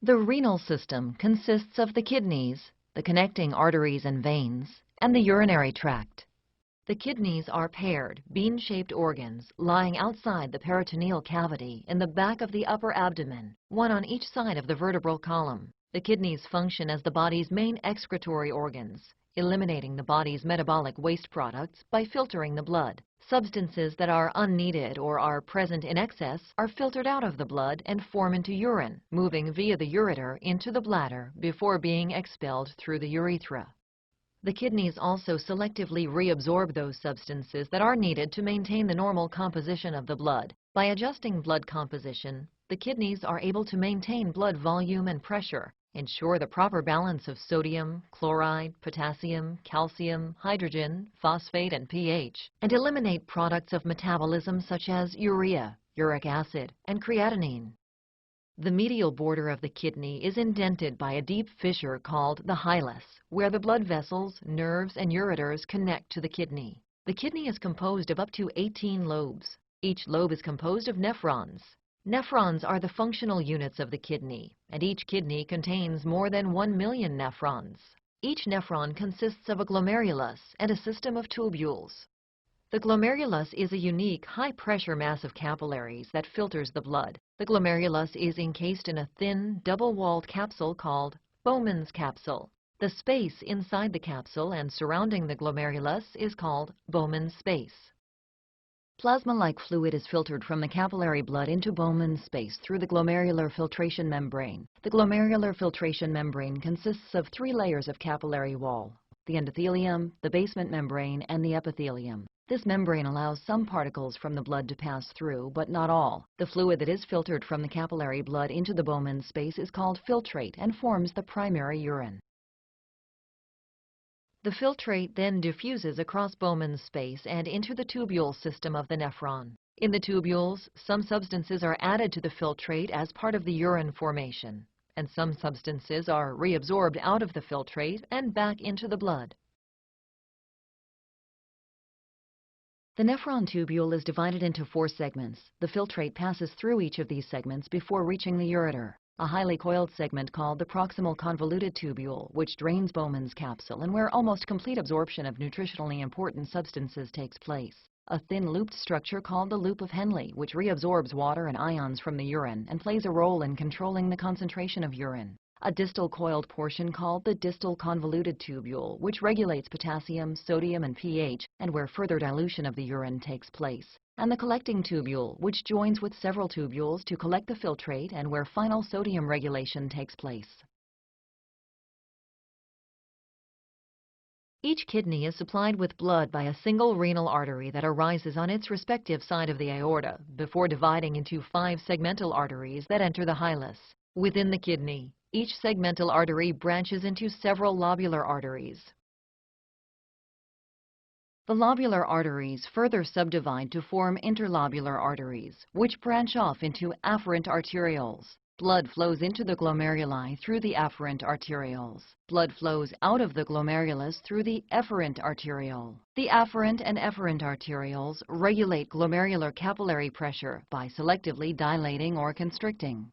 The renal system consists of the kidneys, the connecting arteries and veins, and the urinary tract. The kidneys are paired, bean-shaped organs lying outside the peritoneal cavity in the back of the upper abdomen, one on each side of the vertebral column. The kidneys function as the body's main excretory organs, eliminating the body's metabolic waste products by filtering the blood. Substances that are unneeded or are present in excess are filtered out of the blood and form into urine, moving via the ureter into the bladder before being expelled through the urethra. The kidneys also selectively reabsorb those substances that are needed to maintain the normal composition of the blood. By adjusting blood composition, the kidneys are able to maintain blood volume and pressure, ensure the proper balance of sodium, chloride, potassium, calcium, hydrogen, phosphate, and pH, and eliminate products of metabolism such as urea, uric acid, and creatinine. The medial border of the kidney is indented by a deep fissure called the hilus, where the blood vessels, nerves, and ureters connect to the kidney. The kidney is composed of up to 18 lobes. Each lobe is composed of nephrons. Nephrons are the functional units of the kidney, and each kidney contains more than 1 million nephrons. Each nephron consists of a glomerulus and a system of tubules. The glomerulus is a unique, high-pressure mass of capillaries that filters the blood. The glomerulus is encased in a thin, double-walled capsule called Bowman's capsule. The space inside the capsule and surrounding the glomerulus is called Bowman's space. Plasma-like fluid is filtered from the capillary blood into Bowman's space through the glomerular filtration membrane. The glomerular filtration membrane consists of 3 layers of capillary wall: the endothelium, the basement membrane, and the epithelium. This membrane allows some particles from the blood to pass through, but not all. The fluid that is filtered from the capillary blood into the Bowman's space is called filtrate and forms the primary urine. The filtrate then diffuses across Bowman's space and into the tubule system of the nephron. In the tubules, some substances are added to the filtrate as part of the urine formation, and some substances are reabsorbed out of the filtrate and back into the blood. The nephron tubule is divided into 4 segments. The filtrate passes through each of these segments before reaching the ureter. A highly coiled segment called the proximal convoluted tubule, which drains Bowman's capsule and where almost complete absorption of nutritionally important substances takes place. A thin looped structure called the loop of Henle, which reabsorbs water and ions from the urine and plays a role in controlling the concentration of urine. A distal coiled portion called the distal convoluted tubule, which regulates potassium, sodium, and pH, and where further dilution of the urine takes place. And the collecting tubule, which joins with several tubules to collect the filtrate and where final sodium regulation takes place. Each kidney is supplied with blood by a single renal artery that arises on its respective side of the aorta before dividing into 5 segmental arteries that enter the hilus. Within the kidney, each segmental artery branches into several lobular arteries. The lobular arteries further subdivide to form interlobular arteries, which branch off into afferent arterioles. Blood flows into the glomeruli through the afferent arterioles. Blood flows out of the glomerulus through the efferent arteriole. The afferent and efferent arterioles regulate glomerular capillary pressure by selectively dilating or constricting.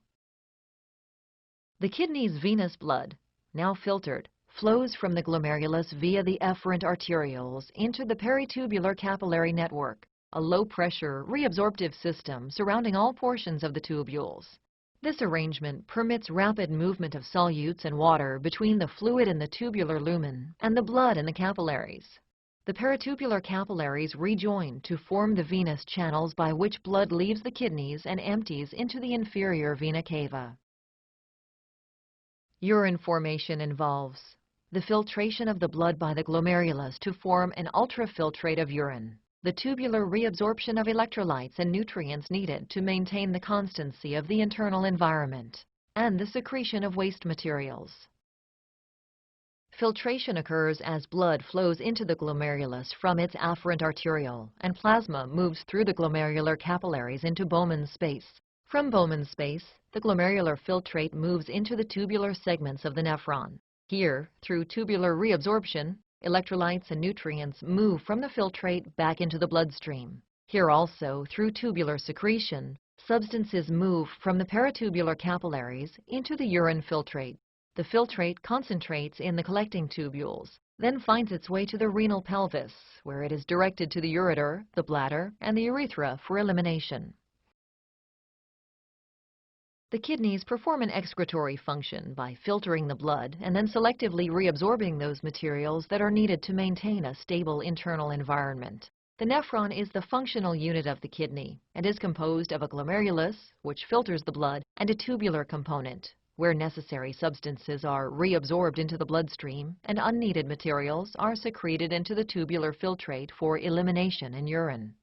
The kidney's venous blood, now filtered, flows from the glomerulus via the efferent arterioles into the peritubular capillary network, a low-pressure, reabsorptive system surrounding all portions of the tubules. This arrangement permits rapid movement of solutes and water between the fluid in the tubular lumen and the blood in the capillaries. The peritubular capillaries rejoin to form the venous channels by which blood leaves the kidneys and empties into the inferior vena cava. Urine formation involves the filtration of the blood by the glomerulus to form an ultrafiltrate of urine, the tubular reabsorption of electrolytes and nutrients needed to maintain the constancy of the internal environment, and the secretion of waste materials. Filtration occurs as blood flows into the glomerulus from its afferent arteriole, and plasma moves through the glomerular capillaries into Bowman's space. From Bowman's space, the glomerular filtrate moves into the tubular segments of the nephron. Here, through tubular reabsorption, electrolytes and nutrients move from the filtrate back into the bloodstream. Here also, through tubular secretion, Substances move from the peritubular capillaries into the urine filtrate. The filtrate concentrates in the collecting tubules, then finds its way to the renal pelvis, where it is directed to the ureter, the bladder, and the urethra for elimination. The kidneys perform an excretory function by filtering the blood and then selectively reabsorbing those materials that are needed to maintain a stable internal environment. The nephron is the functional unit of the kidney and is composed of a glomerulus, which filters the blood, and a tubular component, where necessary substances are reabsorbed into the bloodstream and unneeded materials are secreted into the tubular filtrate for elimination in urine.